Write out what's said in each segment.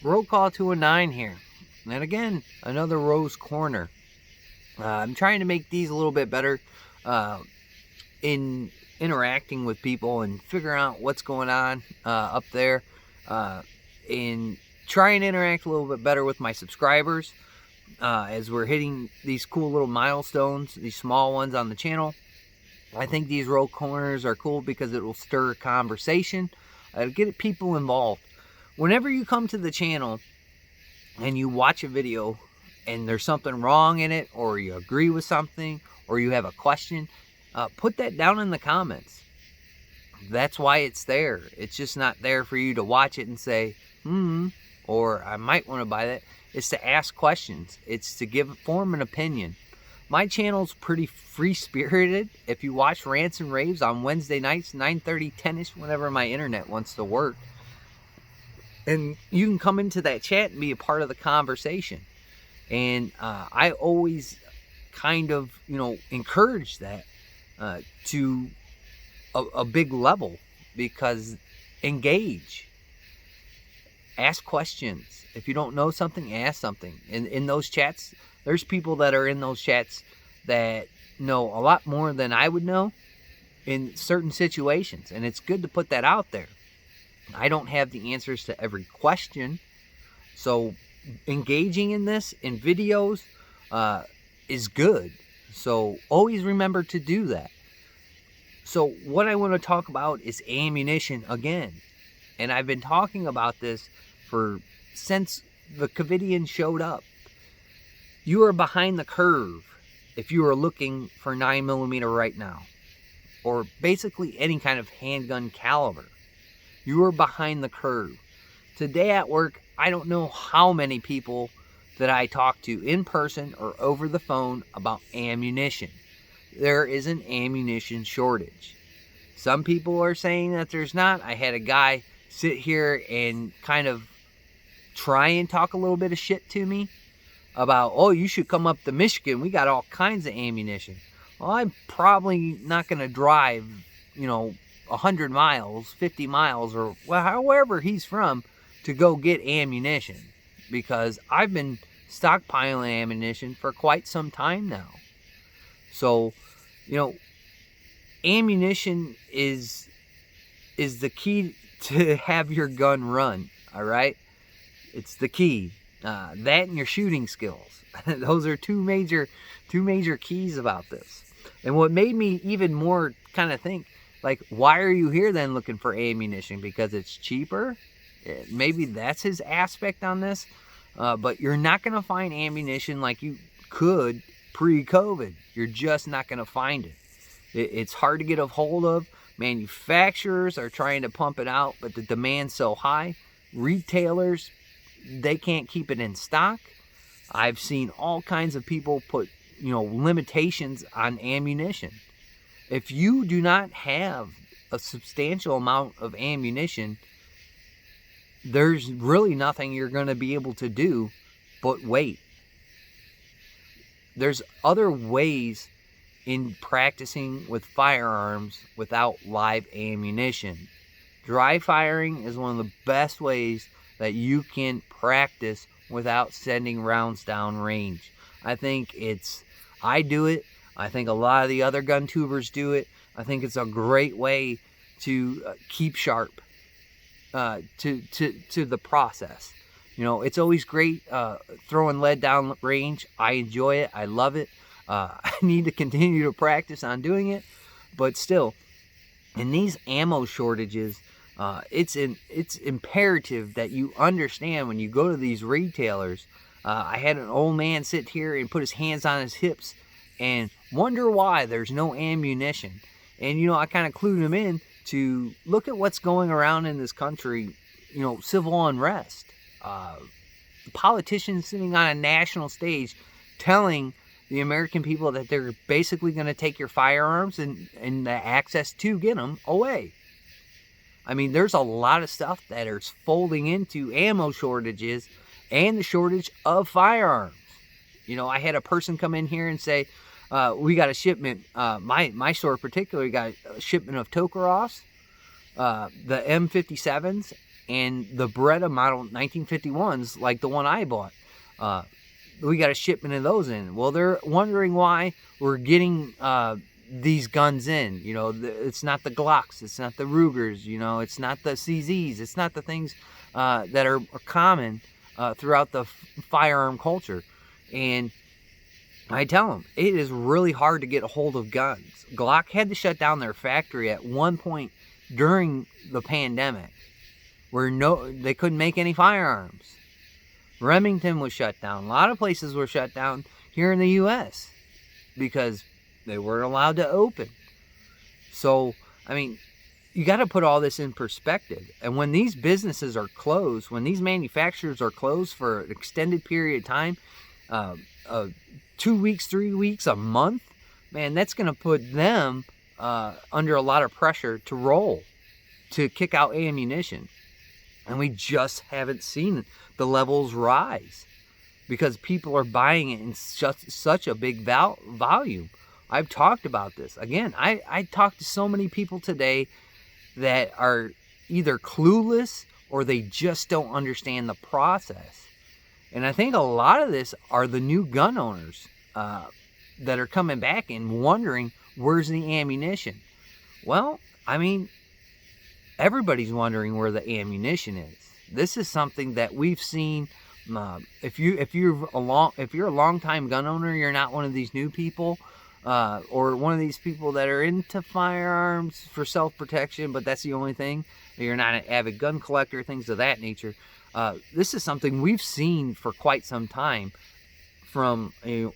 Roll Call 209 here. And again, another Rose Corner. I'm trying to make these a little bit better in interacting with people and figuring out what's going on up there. And try and interact a little bit better with my subscribers as we're hitting these cool little milestones, these small ones on the channel. I think these Roll Corners are cool because it will stir a conversation, get people involved. Whenever you come to the channel and you watch a video and there's something wrong in it, or you agree with something, or you have a question, put that down in the comments. That's why it's there. It's just not there for you to watch it and say, or I might want to buy that. It's to ask questions. It's to form an opinion. My channel's pretty free-spirited. If you watch Rants and Raves on Wednesday nights, 9:30, 10ish, whenever my internet wants to work, and you can come into that chat and be a part of the conversation. And I always kind of, encourage that to a big level, because engage. Ask questions. If you don't know something, ask something. In those chats, there's people that are in those chats that know a lot more than I would know in certain situations. And it's good to put that out there. I don't have the answers to every question. So engaging in this in videos is good. So always remember to do that. So what I want to talk about is ammunition again. And I've been talking about this since the Covidian showed up. You are behind the curve if you are looking for 9mm right now, or basically any kind of handgun caliber. You are behind the curve. Today at work, I don't know how many people that I talk to in person or over the phone about ammunition. There is an ammunition shortage. Some people are saying that there's not. I had a guy sit here and kind of try and talk a little bit of shit to me about, oh, you should come up to Michigan. We got all kinds of ammunition. Well, I'm probably not going to drive, 100 miles, 50 miles, or however he's from to go get ammunition, because I've been stockpiling ammunition for quite some time now. So, ammunition is the key to have your gun run, all right? It's the key. That and your shooting skills. Those are two major keys about this. And what made me even more kind of think, like, why are you here then looking for ammunition? Because it's cheaper? Maybe that's his aspect on this. But you're not going to find ammunition like you could pre-COVID. You're just not going to find it. It's hard to get a hold of. Manufacturers are trying to pump it out, but the demand's so high. Retailers, they can't keep it in stock. I've seen all kinds of people put, limitations on ammunition. If you do not have a substantial amount of ammunition, there's really nothing you're going to be able to do but wait. There's other ways in practicing with firearms without live ammunition. Dry firing is one of the best ways that you can practice without sending rounds down range. I do it. I think a lot of the other gun tubers do it. I think it's a great way to keep sharp to the process. It's always great throwing lead down range. I enjoy it. I love it. I need to continue to practice on doing it. But still, in these ammo shortages, it's imperative that you understand when you go to these retailers. I had an old man sit here and put his hands on his hips and wonder why there's no ammunition. And, I kind of clued him in to look at what's going around in this country, civil unrest. Politicians sitting on a national stage telling the American people that they're basically going to take your firearms and the access to get them away. I mean, there's a lot of stuff that is folding into ammo shortages and the shortage of firearms. I had a person come in here and say, we got a shipment, my store particularly got a shipment of Tokarovs, the M57s, and the Beretta model 1951s, like the one I bought, we got a shipment of those in. Well, they're wondering why we're getting these guns in. You know, it's not the Glocks, it's not the Rugers, you know, it's not the CZs, it's not the things that are common throughout the firearm culture. And I tell them, it is really hard to get a hold of guns. Glock had to shut down their factory at one point during the pandemic, where they couldn't make any firearms. Remington was shut down. A lot of places were shut down here in the U.S. because they weren't allowed to open. So, I mean, you got to put all this in perspective. And when these businesses are closed, when these manufacturers are closed for an extended period of time, 2 weeks, 3 weeks, a month, man, that's going to put them under a lot of pressure to roll, to kick out ammunition. And we just haven't seen the levels rise because people are buying it in such a big volume. I've talked about this. Again, I talked to so many people today that are either clueless or they just don't understand the process. And I think a lot of this are the new gun owners that are coming back and wondering, where's the ammunition? Well, I mean, everybody's wondering where the ammunition is. This is something that we've seen. If you're a long-time gun owner, you're not one of these new people, or one of these people that are into firearms for self-protection, but that's the only thing. You're not an avid gun collector, things of that nature. This is something we've seen for quite some time, from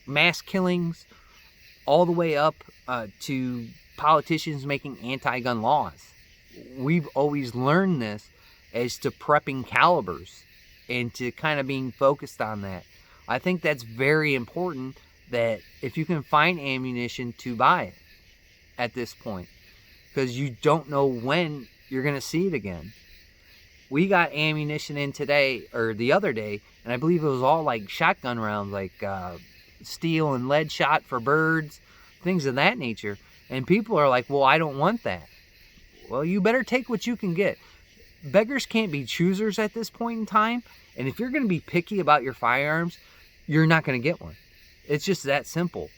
mass killings all the way up to politicians making anti-gun laws. We've always learned this as to prepping calibers and to kind of being focused on that. I think that's very important, that if you can find ammunition, to buy it at this point, because you don't know when you're going to see it again. We got ammunition in today, or the other day, and I believe it was all like shotgun rounds, like steel and lead shot for birds, things of that nature. And people are like, well, I don't want that. Well, you better take what you can get. Beggars can't be choosers at this point in time. And if you're going to be picky about your firearms, you're not going to get one. It's just that simple.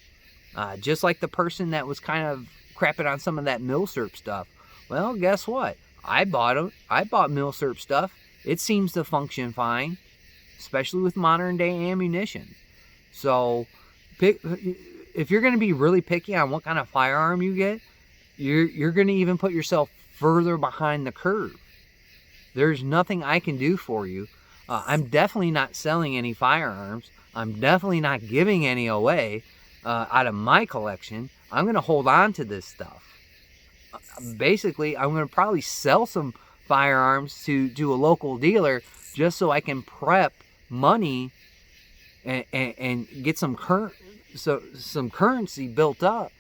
Just like the person that was kind of crapping on some of that Milsurp stuff. Well, guess what? I bought Milsurp stuff. It seems to function fine, especially with modern day ammunition. So, if you're going to be really picky on what kind of firearm you get, you're going to even put yourself further behind the curve. There's nothing I can do for you. I'm definitely not selling any firearms. I'm definitely not giving any away out of my collection. I'm going to hold on to this stuff. Basically, I'm going to probably sell some firearms to a local dealer just so I can prep money and get some currency built up.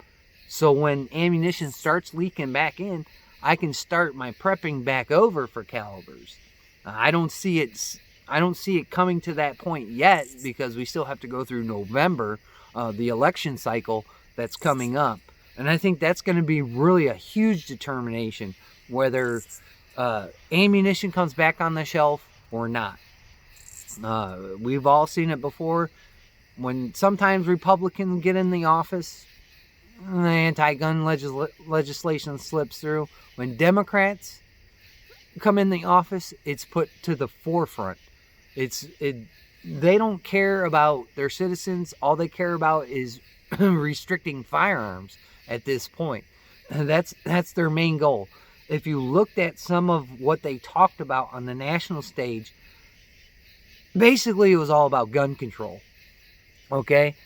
So when ammunition starts leaking back in, I can start my prepping back over for calibers. I don't see it coming to that point yet, because we still have to go through November, the election cycle that's coming up. And I think that's going to be really a huge determination whether ammunition comes back on the shelf or not. We've all seen it before. When sometimes Republicans get in the office, the anti-gun legislation slips through. When Democrats come in the office, it's put to the forefront. They don't care about their citizens. All they care about is restricting firearms at this point. That's their main goal. If you looked at some of what they talked about on the national stage, basically it was all about gun control. Okay?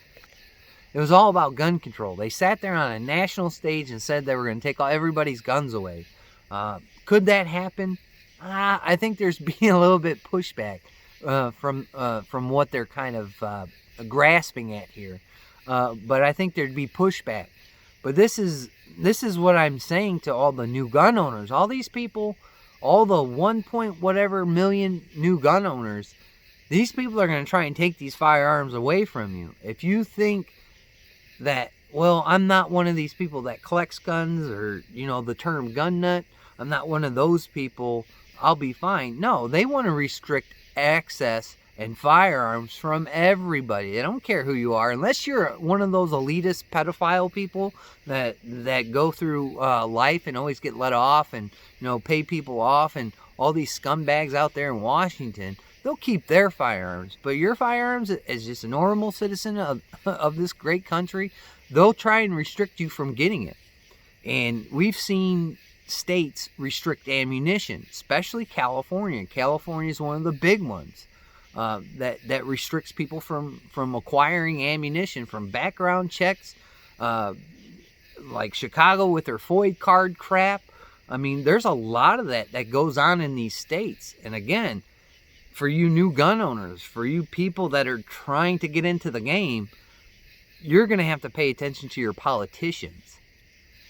It was all about gun control. They sat there on a national stage and said they were going to take everybody's guns away. Could that happen? I think there's being a little bit pushback from what they're kind of grasping at here. But I think there'd be pushback. But this is what I'm saying to all the new gun owners. All these people, all the 1 point whatever million new gun owners, these people are going to try and take these firearms away from you. If you think that, well, I'm not one of these people that collects guns, or, the term gun nut, I'm not one of those people I'll be fine. No, they want to restrict access and firearms from everybody. They don't care who you are, unless you're one of those elitist pedophile people that go through life and always get let off and pay people off, and all these scumbags out there in Washington. They'll keep their firearms, but your firearms, as just a normal citizen of this great country, they'll try and restrict you from getting it. And we've seen states restrict ammunition, especially California. California is one of the big ones that restricts people from acquiring ammunition, from background checks, like Chicago with their FOID card crap. I mean, there's a lot of that goes on in these states. And again, for you new gun owners, for you people that are trying to get into the game, you're going to have to pay attention to your politicians.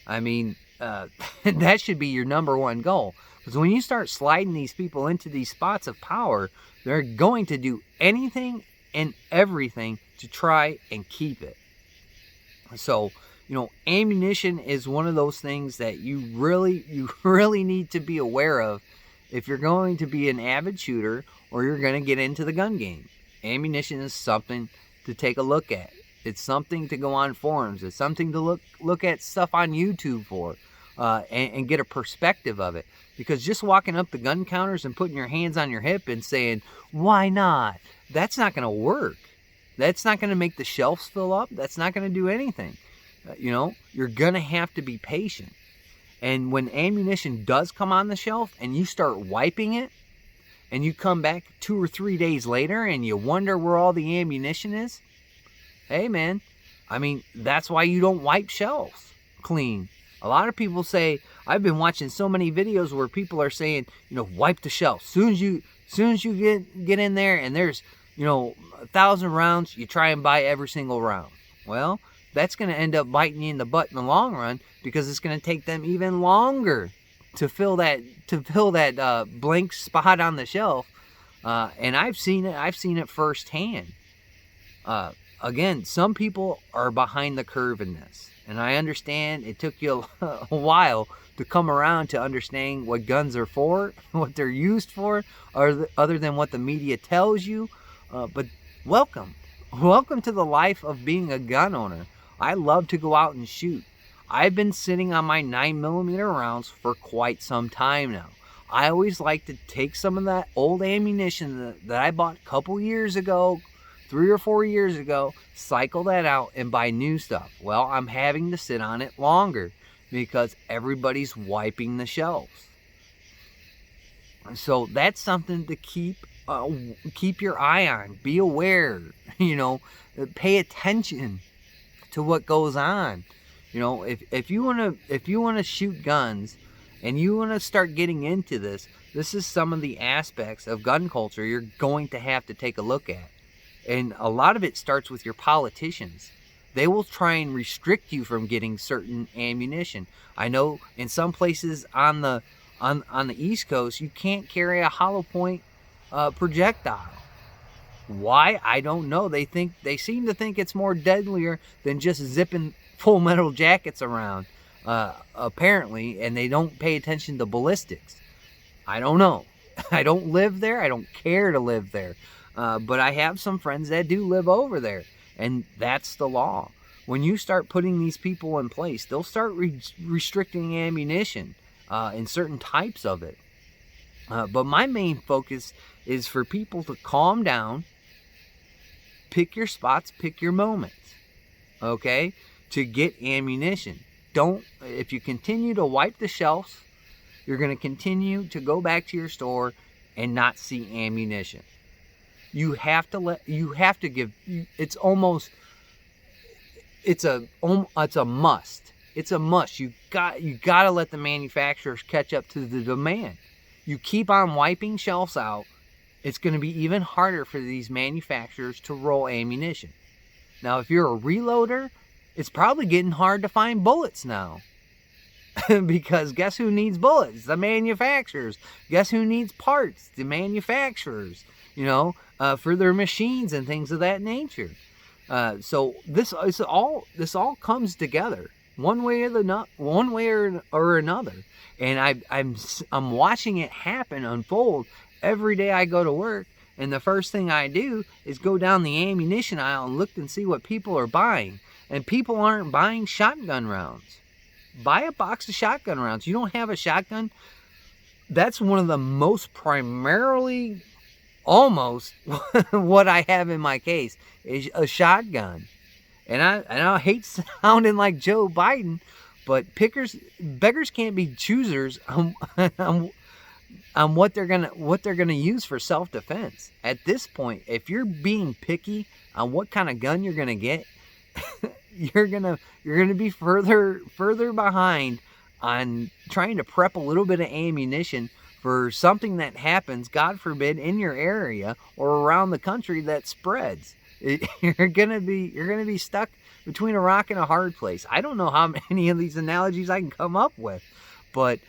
I mean, that should be your number one goal. Because when you start sliding these people into these spots of power, they're going to do anything and everything to try and keep it. So, ammunition is one of those things that you really need to be aware of if you're going to be an avid shooter or you're going to get into the gun game. Ammunition is something to take a look at. It's something to go on forums. It's something to look at stuff on YouTube for and get a perspective of it. Because just walking up the gun counters and putting your hands on your hip and saying, why not? That's not going to work. That's not going to make the shelves fill up. That's not going to do anything. You're going to have to be patient. And when ammunition does come on the shelf and you start wiping it, and you come back 2 or 3 days later and you wonder where all the ammunition is, hey man, I mean, that's why you don't wipe shelves clean. A lot of people say, I've been watching so many videos where people are saying, wipe the shelf. Soon as you get in there and there's, 1,000 rounds, you try and buy every single round. Well, that's going to end up biting you in the butt in the long run, because it's going to take them even longer to fill that blank spot on the shelf. And I've seen it firsthand. Again, some people are behind the curve in this. And I understand it took you a while to come around to understand what guns are for, what they're used for, other than what the media tells you. But welcome to the life of being a gun owner. I love to go out and shoot. I've been sitting on my 9mm rounds for quite some time now. I always like to take some of that old ammunition that I bought a couple years ago, 3 or 4 years ago, cycle that out and buy new stuff. Well, I'm having to sit on it longer because everybody's wiping the shelves. So that's something to keep your eye on. Be aware, pay attention to what goes on. If you want to shoot guns and you want to start getting into this is some of the aspects of gun culture you're going to have to take a look at. And a lot of it starts with your politicians. They will try and restrict you from getting certain ammunition. I know in some places on the East Coast, you can't carry a hollow point projectile. Why? I don't know. They seem to think it's more deadlier than just zipping full metal jackets around, apparently, and they don't pay attention to ballistics. I don't know. I don't live there. I don't care to live there. But I have some friends that do live over there, and that's the law. When you start putting these people in place, they'll start restricting ammunition in certain types of it. But my main focus is for people to calm down, pick your spots, pick your moments, okay, to get ammunition. If you continue to wipe the shelves, you're going to continue to go back to your store and not see ammunition. You have to give, it's a must. It's a must. You got to let the manufacturers catch up to the demand. You keep on wiping shelves out, it's going to be even harder for these manufacturers to roll ammunition. Now, if you're a reloader, it's probably getting hard to find bullets now. Because guess who needs bullets? The manufacturers. Guess who needs parts? The manufacturers. For their machines and things of that nature. So this all comes together. one way or another. And I'm watching it happen, unfold every day I go to work. And the first thing I do is go down the ammunition aisle and look and see what people are buying. And people aren't buying shotgun rounds. Buy a box of shotgun rounds. You don't have a shotgun? That's one of the most primarily, almost, what I have in my case is a shotgun. And I hate sounding like Joe Biden, but beggars can't be choosers on what they're gonna use for self-defense. At this point, if you're being picky on what kind of gun you're gonna get, you're gonna be further behind on trying to prep a little bit of ammunition for something that happens, God forbid, in your area or around the country that spreads. You're gonna be stuck between a rock and a hard place. I don't know how many of these analogies I can come up with, but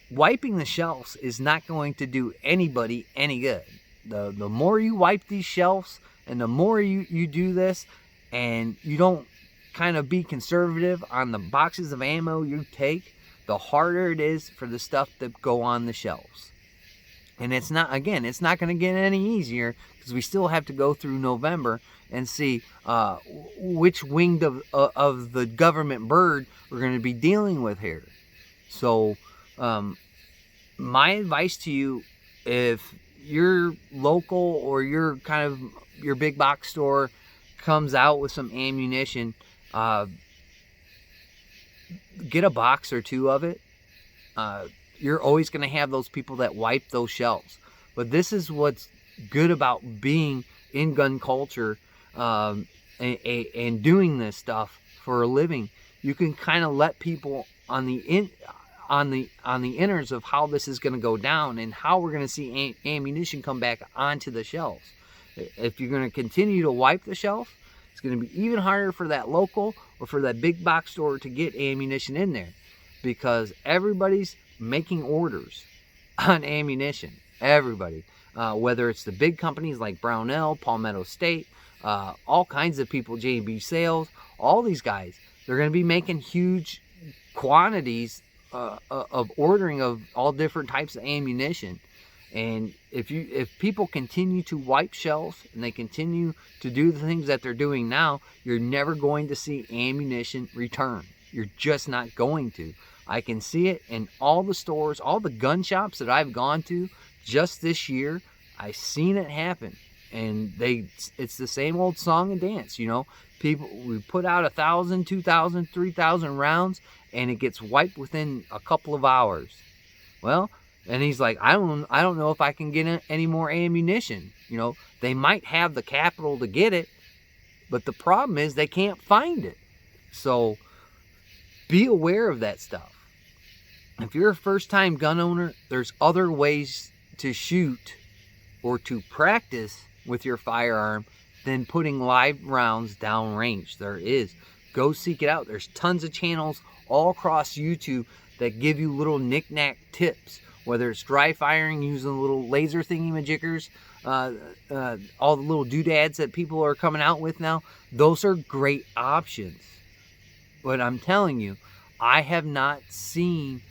wiping the shelves is not going to do anybody any good. The more you wipe these shelves and the more you do this, and you don't kind of be conservative on the boxes of ammo you take, the harder it is for the stuff that go on the shelves. And it's not going to get any easier, because we still have to go through November and see which wing of the government bird we're going to be dealing with here. So my advice to you, if your local or your big box store comes out with some ammunition, get a box or two of it. You're always going to have those people that wipe those shelves. But this is what's good about being in gun culture and doing this stuff for a living. You can kind of let people on the inners of how this is going to go down and how we're going to see ammunition come back onto the shelves. If you're going to continue to wipe the shelf, it's going to be even harder for that local or for that big box store to get ammunition in there, because everybody's making orders on ammunition. Everybody, whether it's the big companies like Brownell, Palmetto State, all kinds of people, J&B Sales, all these guys, they're going to be making huge quantities of ordering of all different types of ammunition. And if people continue to wipe shelves and they continue to do the things that they're doing now, you're never going to see ammunition return. You're just not going to. I can see it in all the stores, all the gun shops that I've gone to just this year. I've seen it happen. And it's the same old song and dance, you know. We put out 1,000, 2,000, 3,000 rounds, and it gets wiped within a couple of hours. Well, and he's like, I don't know if I can get any more ammunition. You know, they might have the capital to get it, but the problem is they can't find it. So be aware of that stuff. If you're a first-time gun owner, there's other ways to shoot or to practice with your firearm than putting live rounds downrange. There is. Go seek it out. There's tons of channels all across YouTube that give you little knick-knack tips, whether it's dry firing using little laser thingy-majiggers, all the little doodads that people are coming out with now. Those are great options. But I'm telling you, I have not seen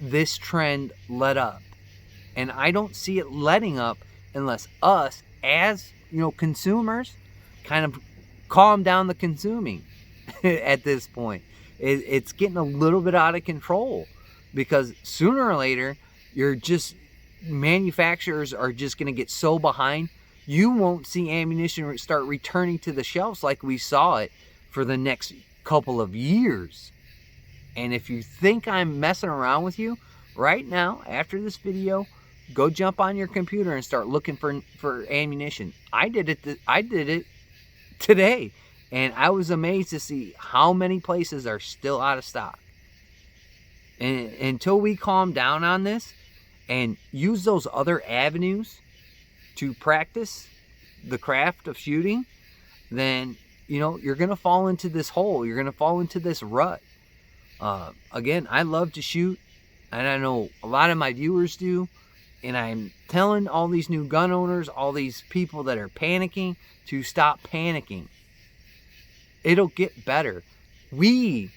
this trend let up. And I don't see it letting up unless us, as consumers, kind of calm down the consuming at this point. It's getting a little bit out of control, because sooner or later, manufacturers are just going to get so behind, you won't see ammunition start returning to the shelves like we saw it for the next couple of years. And if you think I'm messing around with you, right now, after this video, go jump on your computer and start looking for ammunition. I did it today, and I was amazed to see how many places are still out of stock. And until we calm down on this and use those other avenues to practice the craft of shooting, then you're going to fall into this hole. You're going to fall into this rut. Again, I love to shoot, and I know a lot of my viewers do. And I'm telling all these new gun owners, all these people that are panicking, to stop panicking. It'll get better. We,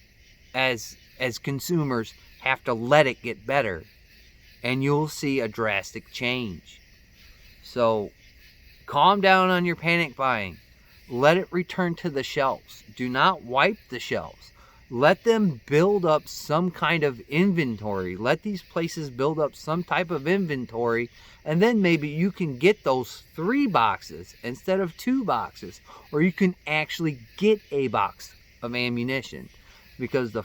as consumers, have to let it get better, and you'll see a drastic change. So calm down on your panic buying. Let it return to the shelves. Do not wipe the shelves. Let them build up some kind of inventory. Let these places build up some type of inventory, and then maybe you can get those 3 boxes instead of 2 boxes, or you can actually get a box of ammunition. Because the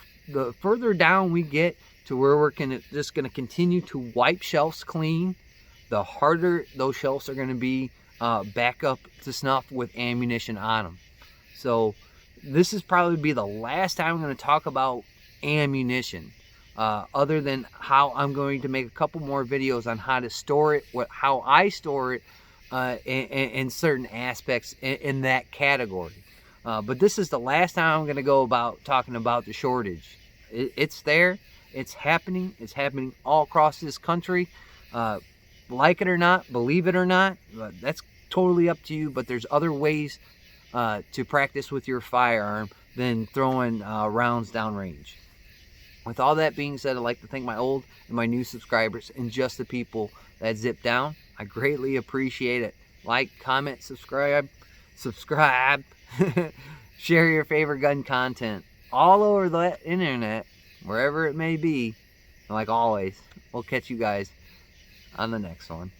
further down we get to where we're just going to continue to wipe shelves clean, the harder those shelves are going to be back up to snuff with ammunition on them. So this is probably be the last time I'm going to talk about ammunition, other than how I'm going to make a couple more videos on how to store it, how I store it in certain aspects in that category. But this is the last time I'm going to go about talking about the shortage. It's there. It's happening. It's happening all across this country. Like it or not, believe it or not, that's totally up to you. But there's other ways to practice with your firearm than throwing rounds downrange. With all that being said, I'd like to thank my old and my new subscribers and just the people that zip down. I greatly appreciate it. Like, comment, subscribe, share your favorite gun content all over the internet, wherever it may be. And like always, we'll catch you guys on the next one.